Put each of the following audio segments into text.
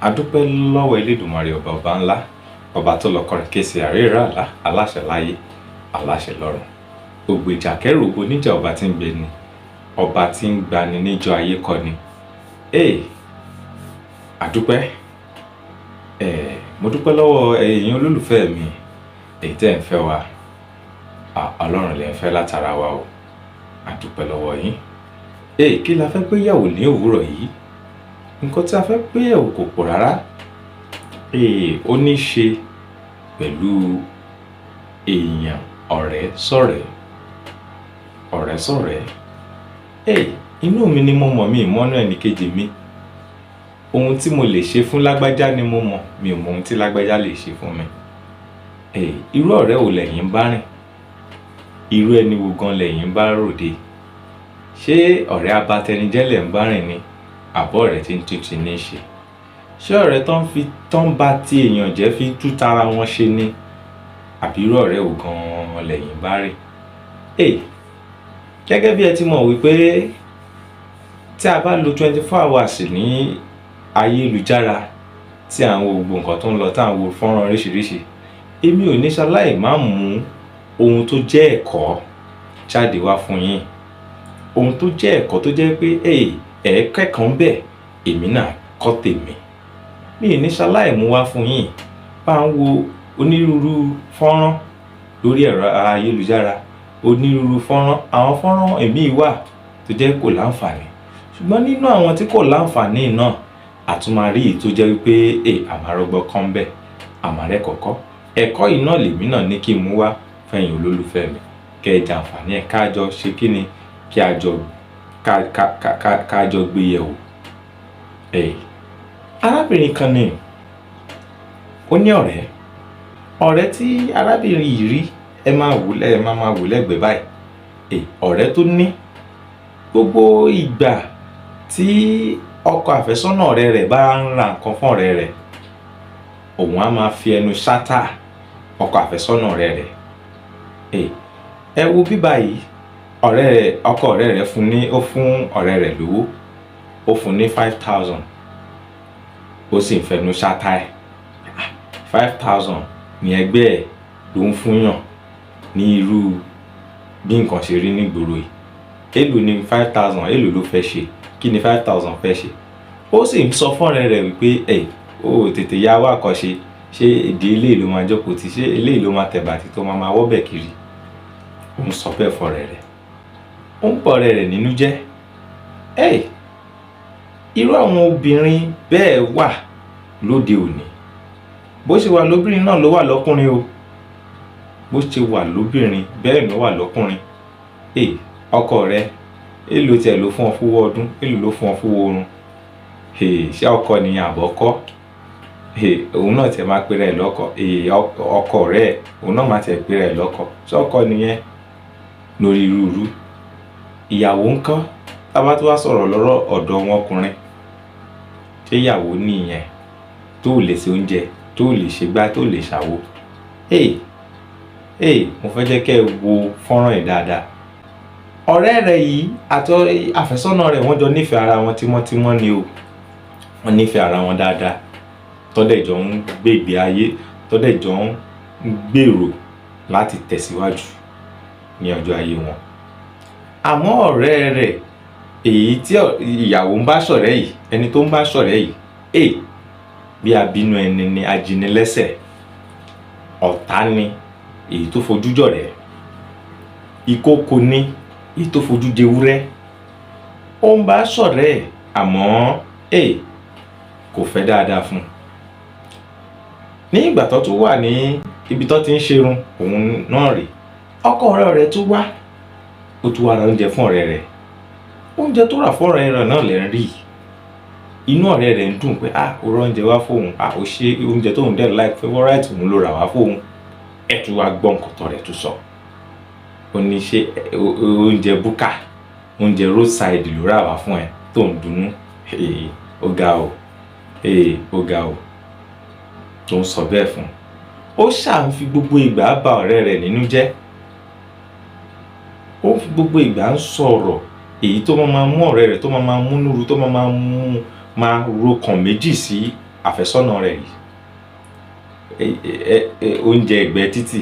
adúpẹ́ lọ́wọ́ Elédùmarè ọba ńlá, ọba tó lọ kọrin kése àríra àlá, aláṣẹ láyé, aláṣẹ lọ́run. Ògbèjà kẹ́rù ogun níjà ọba tí ń gbé ni, ọba tí ń gbani níjọ́ ayé kọ́ ni. Adúpẹ́. Mo dúpẹ́ lọ́wọ́ ẹ̀yin olólùfẹ́ mi, èyí tẹ́ ń fẹ́ wa. Ọlọ́run lẹ ń fẹ́ látara wa o. Adúpẹ́ lọ́wọ́ yín. Kí la fẹ́ gbé yẹ̀wò ní òwúrọ̀ yìí? Nǹkan tí a fẹ́ gbé yẹ̀wò kò pọ̀ rárá. Ó ní ṣe pẹ̀lú èèyàn ọ̀rẹ́ sọ̀rẹ́. Ọ̀rẹ́ sọ̀rẹ́. Inú mi ni mo mọ̀, mi ìmọ̀nú ẹnìkejì mi. Ohun tí mo lè ṣe fún lágbájá ni mo mọ̀, mi ò mọ ohun tí lágbájá lè ṣe fún mi. Irú ọ̀rẹ́ wo lẹ̀yin bá rìn? Irú ẹni wo gan lẹ̀yin bá ròde? Ṣé ọ̀rẹ́ abatẹnijẹ́ lẹ̀ ń bá rìn ni? Àbọ̀ ọ̀rẹ́ tí ń tutù ní ṣe? Ṣé ọ̀rẹ́ tó ń bá ti èèyàn jẹ́ fi tú tara wọn ṣe ni? Àbí irú ọ̀rẹ́ wo gan lẹ̀yin bá rìn? Gẹ́gẹ́ bí ẹ ti mọ̀ wípé tí a bá lo 24 hours ní ayélujára, tí à ń wo gbogbo nǹkan tó ń lọ, tí à ń wo fọ́nrán oríṣiríṣi, èmi ò ní ṣaláì má mú ohun tó jẹ́ ẹ̀kọ́ jáde wá fún yín. Ohun tó jẹ́ ẹ̀kọ́ tó jẹ́ pé ẹ̀ẹ́kẹ́kọ̀ọ́ ń bẹ, èmi náà kọ́ tèmi. Mi ò ní ṣaláì mú wá fún yín. Bá ń wo onírúurú fọ́nrán lórí ẹ̀rọ ayélujára, onírúurú fọ́nrán, àwọn fọ́nrán èmi wà tó jẹ́ kò láǹfààní. Ṣùgbọ́n nínú àwọn tí kò láǹfààní náà, a tún máa rí èyí tó jẹ́ wípé àmàrọ́gbọ́ kan bẹ̀, àmàrẹ́ kọ̀ọ̀kọ́. Ẹ̀kọ́ yìí náà lèmi náà ní kí n mú wá fẹ́yìn olólùfẹ́ mi. Kẹ́ ẹ jàǹfààní ẹ̀, ká jọ ṣe kí ni, kí a jọ ká jọ gbé yẹ̀wò. Arábìnrin kan ni ó ní ọ̀rẹ́. Ọ̀rẹ́ tí arábìnrin yìí rí, ẹ máa wò lẹ́gbẹ̀ẹ́ báyìí. Ọ̀rẹ́ tó ní gbogbo ìgbà tí ọkọ àfẹ́sọ́nà ọ̀rẹ́ rẹ̀ bá ń ra nǹkan fún ọ̀rẹ́ rẹ̀, òun á máa fi ẹnu ṣátà ọkọ àfẹ́sọ́nà ọ̀rẹ́ rẹ̀. Ẹ wo bíbá yìí, ọkọ ọ̀rẹ́ rẹ̀ fún ọ̀rẹ́ rẹ̀ lówó, ó fún ní 5,000, ó sì ń fẹnu ṣátà ẹ̀. 5,000 ní ẹgbẹ́ ẹ̀ ló ń fún yàn ní irú bí nǹkan ṣe rí nígboro yìí. Èló ni 5,000, èló ló fẹ́ ṣe? Kí ni 5,000 fẹ́ ṣe? Ó sì ń sọ fún ọ̀rẹ́ rẹ̀ wípé ó tètè yá wá àkọ́ṣe, ṣé èdè eléyìí ló máa jókòó tì, ṣé eléyìí ló máa tẹ̀bàtì tó máa wọ́bẹ̀ kiri? Ó ń sọ bẹ́ẹ̀ fún ọ̀rẹ́ rẹ̀. Ó ń bọ̀ ọ̀rẹ́ rẹ̀ nínú jẹ́. Irú àwọn obìnrin bẹ́ẹ̀ wà lóde òní. Bó ṣe wà lóbìnrin náà ló wà lọ́kùnrin o. Bó ṣe wà lóbìnrin bẹ́ẹ̀ ló wà lọ́kùnrin. Ọkọ rẹ̀, èló tiẹ̀ ló fún ọ fún owó ọdún, èló ló fún ọ fún owó oorun? Ṣé ọkọ ni àbọ̀kọ́? Òun náà tiẹ̀ máa pèrè ẹ̀ lọ́kọ. Ọkọ rẹ̀, òun náà máa tiẹ̀ pèrè ẹ̀ lọ́kọ. Ṣé ọkọ nìyẹn? Lórí irú ìyàwó ńkọ́? Tá bá tó wá sọ̀rọ̀ lọ́rọ̀ ọ̀dọ̀ wọn ọkùnrin, ṣé ìyàwó nìyẹn tó lè ṣe oúnjẹ, tó lè ṣe gbá, tó lè ṣàwo? Mo fẹ́ jẹ́ kẹ́ ẹ wo fọ́nrán yìí dáadáa. Ọ̀rẹ́ rẹ̀ yìí àti àfẹ́sọ́nà rẹ̀, wọ́n jọ nífẹ̀ẹ́ ara wọn tímọ́tímọ́ ni o. Wọ́n nífẹ̀ẹ́ ara wọn dáadáa. Tọ́dẹ̀ jọ ń gbègbè ayé, tọ́dẹ̀ jọ ń gbèrò láti tẹ̀síwájú ní ọjọ́ ayé wọn. Àmọ́ ọ̀rẹ́ rẹ̀, èyí tí ìyàwó ń bá ṣọ̀rẹ́ yìí, ẹni tó ń bá ṣọ̀rẹ́ yìí, bí abínú ẹni ni ajínilẹ́sẹ̀, ọ̀tá ni èyí tó fojú jọ̀rẹ́, ìkókó ni èyí tó fojú jewúrẹ́. Ó ń bá ṣọ̀rẹ́ ẹ̀, àmọ́ kò fẹ́ dáadáa fún un. Ní ìgbà tó tún wà ní ibi tó ti ń ṣerun, òun náà rèé, ọkọ ọ̀rẹ́ rẹ̀ tún wá, ó tún wá ra oúnjẹ fún ọ̀rẹ́ rẹ̀. Oúnjẹ tó rà fún ọ̀rẹ́ rẹ̀ náà lè ń rí. Inú ọ̀rẹ́ rẹ̀ ń dùn pé ó rọ oúnjẹ wá fóun, ó ṣe oúnjẹ tóun dẹ̀ like favorite òun ló rà wá fóun. Ẹ tún wá gbọ́ nǹkan tó rẹ̀ tún sọ. Ó ní ṣe oúnjẹ búkà, oúnjẹ roadside ló rà wá fún ẹ tó ń dunnú. Ó ga o, ó ga o, tó ń sọ bẹ́ẹ̀ fún. Ó ṣáà ń fi gbogbo ìgbà bà ọ̀rẹ́ rẹ̀ nínú jẹ́. Ó ń fi gbogbo ìgbà ń sọ̀rọ̀ èyí tó máa mú ọ̀rẹ́ rẹ̀, tó máa mú núru, tó máa rokàn méjì sí àfẹ́sọ́nà rẹ̀ yìí oúnjẹ ẹ̀gbẹ́ títì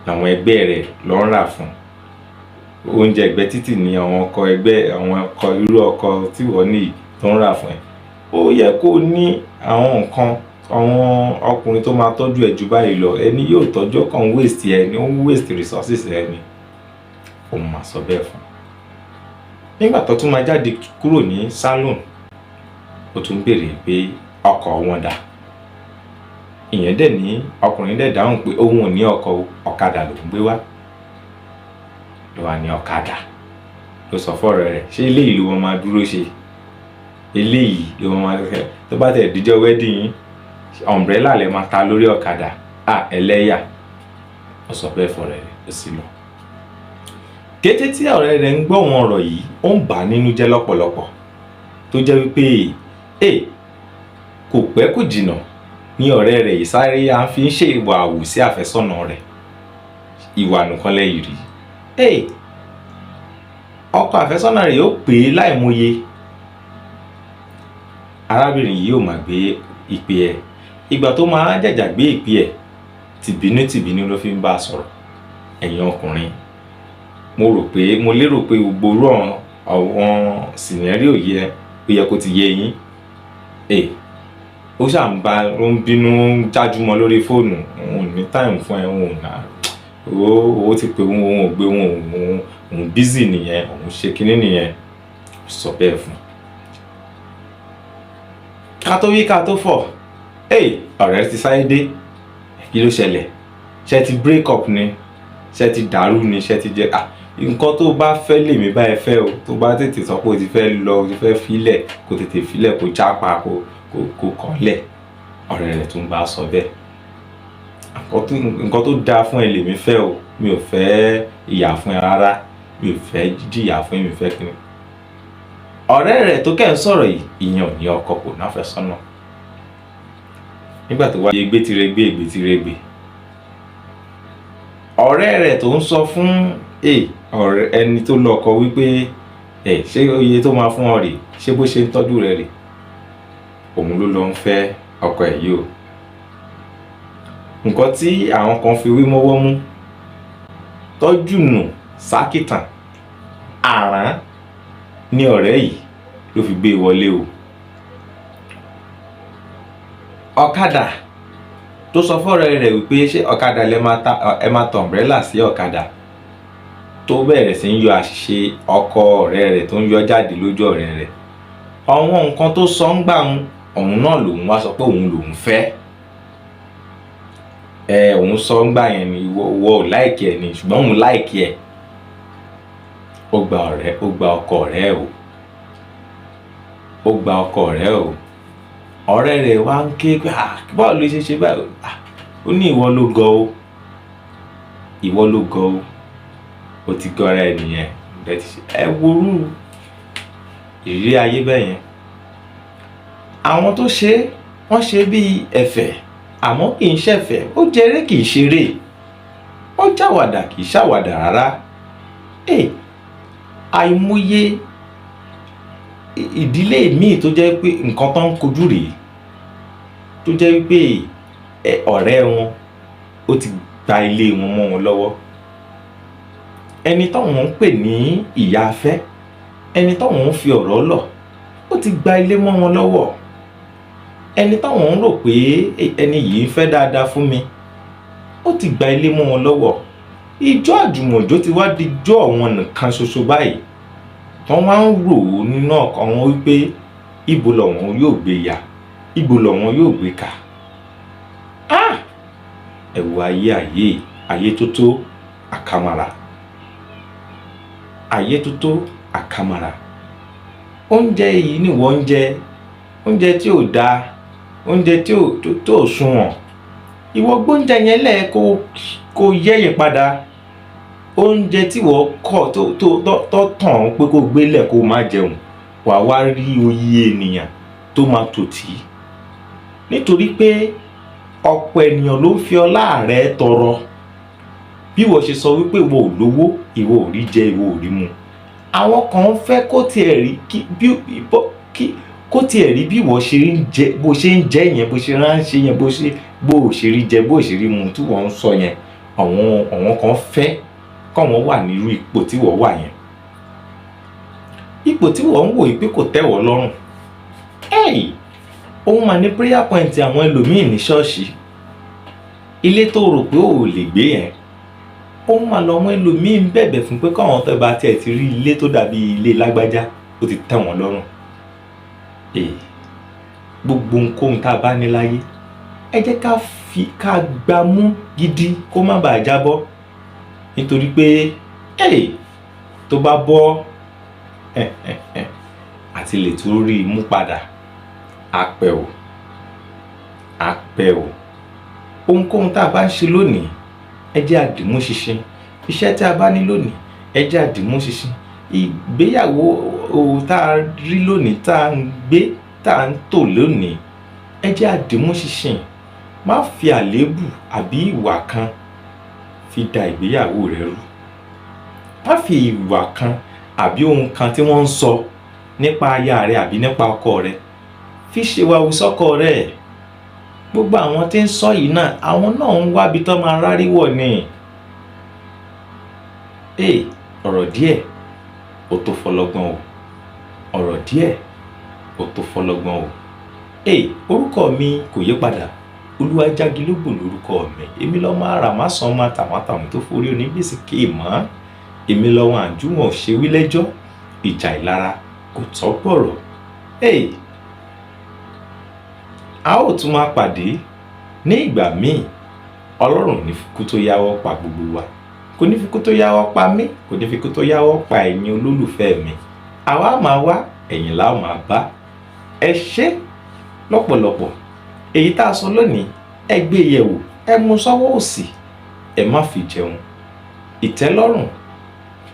làwọn ẹgbẹ́ rẹ̀ lọ ń rà fún. Oúnjẹ ẹ̀gbẹ́ títì ni àwọn ọkọ irú ọkọ tí wọ́n ní tó ń rà fún ẹ. Ó yẹ kó ní àwọn nǹkan, àwọn ọkùnrin tó máa tọ́jú ẹ jù báyìí lọ. Ẹni yóò tọ́jú ọkàn waste ẹ ni, ó ń waste resources ẹ ni. Ó máa sọ bẹ́ẹ̀ fún. Nígbà tó tún máa jáde kúrò ní salon, ó tún béèrè pé ọkọ̀ wọn dà. Ìyẹn dẹ̀ ní ọkùnrin dẹ̀ dáhùn pé òun ò ní ọkọ̀, ọ̀kadà ló ń gbé wá. Ló wá ní ọ̀kadà. Ló sọ fọ́rẹ́ rẹ̀, ṣé eléyìí ló máa dúró ṣe? Eléyìí ló máa ṣe. Tó bá tẹ̀ díjọ́ wedding yín, umbrella lẹ máa ta lórí ọ̀kadà. Ẹlẹ́yà. Ó sọ bẹ́ẹ̀ fọ́rẹ́ rẹ̀, ó sì lọ. Kété tí ọ̀rẹ́ rẹ̀ ń gbọ́ wọn ọ̀rọ̀ yìí, ó ń bà á nínú jẹ́ lọ́pọ̀lọpọ̀. Tó jẹ́ wípé kò pẹ́ kò jìnnà ní ọ̀rẹ́ rẹ̀ yìí sáré à ń fi ṣe ìwà àwù sí àfẹ́sọ́nà rẹ̀. Ìwà nìkan lẹ́yìn rí. Ọkọ àfẹ́sọ́nà rẹ̀ yóò pè é láìmọye. Arábìnrin yìí yóò máa gbé ìpè ẹ̀. Ìgbà tó máa jàjà gbé ìpè ẹ̀, tìbínú ló fi ń bá a sọ̀rọ̀. Ẹ̀yin ọkùnrin, mo lérò pé gbogbo àwọn scenario yẹ ó yẹ kó ti yé yín. Ó ṣà ó ń bínú jájúmọ́ lórí fóònù. Òun ní time fún ẹ, òun náà owó ti pé òun ò gbé òun busy nìyẹn, òun ṣe kinní nìyẹn. Sọ bẹ́ẹ̀ fún. Ká tó wí ká tó fọ̀, ọ̀rẹ́ ti sáré dé. Kí ló ṣẹlẹ̀? Ṣé ti break up ni? Ṣé ti dàrú ni? Ṣé ti jẹ́ nǹkan tó bá fẹ́ lèmi bá ẹ fẹ́ o. Tó bá tètè sọ pé o ti fẹ́ lọ, o ti fẹ́ filẹ̀, kó tètè filẹ̀, kó jápa, kó kọ́lẹ̀. Ọ̀rẹ́ rẹ̀ tún bá a sọ bẹ́ẹ̀. Nǹkan tó dáa fún ẹ lèmi fẹ́ o. Mi ò fẹ́ ìyà fún ẹ rárá. Mi ò fẹ́ jìyà fún ẹ, mi ò fẹ́ kíni. Ọ̀rẹ́ rẹ̀ tó kẹ́ ń sọ̀rọ̀ yìí, ìyẹn ò ní ọkọ, kò náfẹ́sọ́nà. Nígbà tó wá gbé tirẹ̀gbé. Ọ̀rẹ́ rẹ̀ tó ń sọ fún ẹni tó lọ́kọ wípé ṣé iye tó máa fún ọ rè, ṣé bó ṣe ń tọ́jú rẹ̀ rè. Òun ló lọ ń fẹ́ ọkọ ẹ̀ yìí o. Nǹkan tí àwọn kan fi wí mọ́wọ́ mú, tọ́jú nù sákìtàn, àrán ní ọ̀rẹ́ yìí ló fi gbé wọlé o. Ọ̀kadà tó sọ fọ́rẹ́ rẹ̀ wípé ṣé ọ̀kadà ẹ máa ta umbrella sí ọ̀kadà, tó bẹ̀rẹ̀ sí ń yọ àṣìṣe ọkọ ọ̀rẹ́ rẹ̀ tó ń yọ jáde lójú ọ̀rẹ́ rẹ̀. Àwọn nǹkan tó sọ ń gbà òun náà lòun wá sọ pé òun lòun fẹ́. Òun sọ ń gbà yẹn ni ìwọ ò láìkì ẹ̀ ni, ṣùgbọ́n òun láìkì ẹ̀. Ó gba ọkọ rẹ̀ o. Ọ̀rẹ́ rẹ̀ wá ń ké pé báwo ló ṣe báyìí. Ó ní ìwọ ló gọ̀ o. Ó ti gọ́ra ẹ nìyẹn. Ẹ worú ìrírí ayé bẹ́ẹ̀ yẹn. Àwọn tó ṣe wọ́n ṣe bí ẹ̀fẹ̀, àmọ́ kì í ṣẹ̀fẹ̀. Ó jẹré kì í ṣeré. Ó jáwàdà kì í ṣàwàdà rárá. Àìmọye ìdílé míì tó jẹ́ pé nǹkan tó ń kojú rèé, tó jẹ́ wípé ọ̀rẹ́ wọn ó ti gba ilé wọn mọ́ wọn lọ́wọ́. Ẹni táwọn ń pè ní ìyá afẹ́, ẹni táwọn ń fi ọ̀rọ̀ lọ̀, ó ti gba ilé mọ́ wọn lọ́wọ́. Ẹni táwọn ń rò pé ẹni yìí fẹ́ dáadáa fún mi, ó ti gba ilé mọ́ wọn lọ́wọ́. Ìjọ àjùmọ̀jó ti wá di jọ́ àwọn nìkan ṣoṣo báyìí. Wọ́n wá ń rò ó nínú ọkàn wọn wípé ibo lọ̀wọ́n yóò gbé yà, ibo lọ̀wọ́n yóò gbé kà. Ẹ wo ayé tó tó àkàmàrà. Ayé tó tó àkàmàrà. Oúnjẹ yìí ni wọ́n ń jẹ, oúnjẹ tí ò dáa, oúnjẹ tí ò sunwọ̀n. Ìwọ gbóúnjẹ yẹn lẹ̀ kó yẹ̀yẹ̀ padà. Oúnjẹ tí wọ́n kọ̀ tó tàn pé kó gbélẹ̀ kó má jẹun, wà wá rí oyè ènìyàn tó máa tò tí. Nítorí pé ọ̀pọ̀ ènìyàn ló ń fi ọlá rẹ̀ tọrọ. Bí wọ́n ṣe sọ wípé ìwọ ò lówó, ìwọ ò rí jẹ, ìwọ ò rí mu. Àwọn kan fẹ́ kó tiẹ̀ rí kó tiẹ̀ rí bí ìwọ ṣe ń jẹ, bó ṣe ń jẹ yẹn, bó ṣe ránṣẹ́ yẹn, bó ṣe rí jẹ, bó ṣe rí mu tí wọ́n ń sọ yẹn, àwọn kan fẹ́ káwọn wà nírú ipò tí wọ́n wà yẹn. Ipò tí wọ́n ń wò yìí pé kò tẹ́ wọ́ lọ́rùn. Òun mà ní prayer point àwọn ẹlòmíì ní ṣọ́ọ̀ṣì. Ilé tó rò pé ò lè gbé yẹn, òun mà lọ́mọ ẹlòmíì ń bẹ̀bẹ̀ fún pé káwọn tó bá tiẹ̀ ti rí ilé tó dàbí ilé lágbájá, ó ti tẹ́ wọn lọ́rùn. Gbogbo nǹkan tá a bá ní láyé, ẹ jẹ́ ká gbá mú gidi kó má bàa jábọ́. Nítorí pé tó bá bọ́ àti lè tún rí mú padà á pẹ́ o. Ohunkóhun tá a bá ń ṣe lónìí, ẹ jẹ́ àdìmú ṣinṣin. Iṣẹ́ tí a bá ní lónìí, ẹ jẹ́ àdìmú ṣinṣin. Ìgbéyàwó tá a rí lónìí, tá a ń gbé, tá a ń tò lónìí, ẹ jẹ́ àdìmú ṣinṣin. Má fi àléébù àbí ìwà kan fi da ìgbéyàwó rẹ rú. Má fi ìwà kan àbí ohun kan tí wọ́n ń sọ nípa aya rẹ àbí nípa ọkọ rẹ fi ṣèwàwù sọ́kọ rẹ. Gbogbo àwọn tí ń sọ yìí náà, àwọn náà ń wábi tó máa rárí wọ̀ ni. Ọ̀rọ̀ díẹ̀ ó tó fọlọ́gbọ́n o. Ọ̀rọ̀ díẹ̀ ó tó fọlọ́gbọ́n o. Orúkọ mi kò yí padà. Olúwajágilógbò lórúkọ mi. Èmi lọ́mọ àràmásán máa tàmátàmù tó forí onígbèsè kéèmọ́. Èmi lọ́wọ́ àjùmọ̀ ṣe wí lẹ́jọ́. Ìjà ìlara kò tọ́ gbọ̀rọ̀. A ó tún máa pàdé ní ìgbà míì. Ọlọ́run ní fi kú tó yáwọ́ pa gbogbo wa. Kò ní fi kú tó yáwọ́ pa mí, kò ní fi kú tó yáwọ́ pa ẹ̀yin olólùfẹ́ mi. Àwa máa wá, ẹ̀yin la ó máa bá. Ẹ ṣé lọ́pọ̀lọpọ̀. Èyí tá a sọ lónìí, ẹ gbé yẹ̀wò, ẹ mú sọ́wọ́ òsì, ẹ má fi jẹun. Ìtẹ́lọ́rùn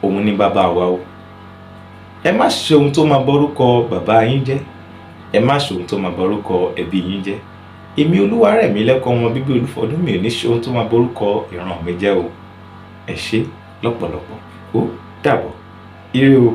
òun ni bàbá wa o. Ẹ má ṣe ohun tó máa borúkọ bàbá yín jẹ́. Ẹ má ṣe ohun tó máa borúkọ ẹbí yín jẹ́. Èmi Olúwarẹ̀mílẹ́kún ọmọ bíbí Olúfọdún mi ò ní ṣe ohun tó máa borúkọ ìran mi jẹ́ o. Ẹ ṣé lọ́pọ̀lọpọ̀. Ó dàbọ̀. Ire o.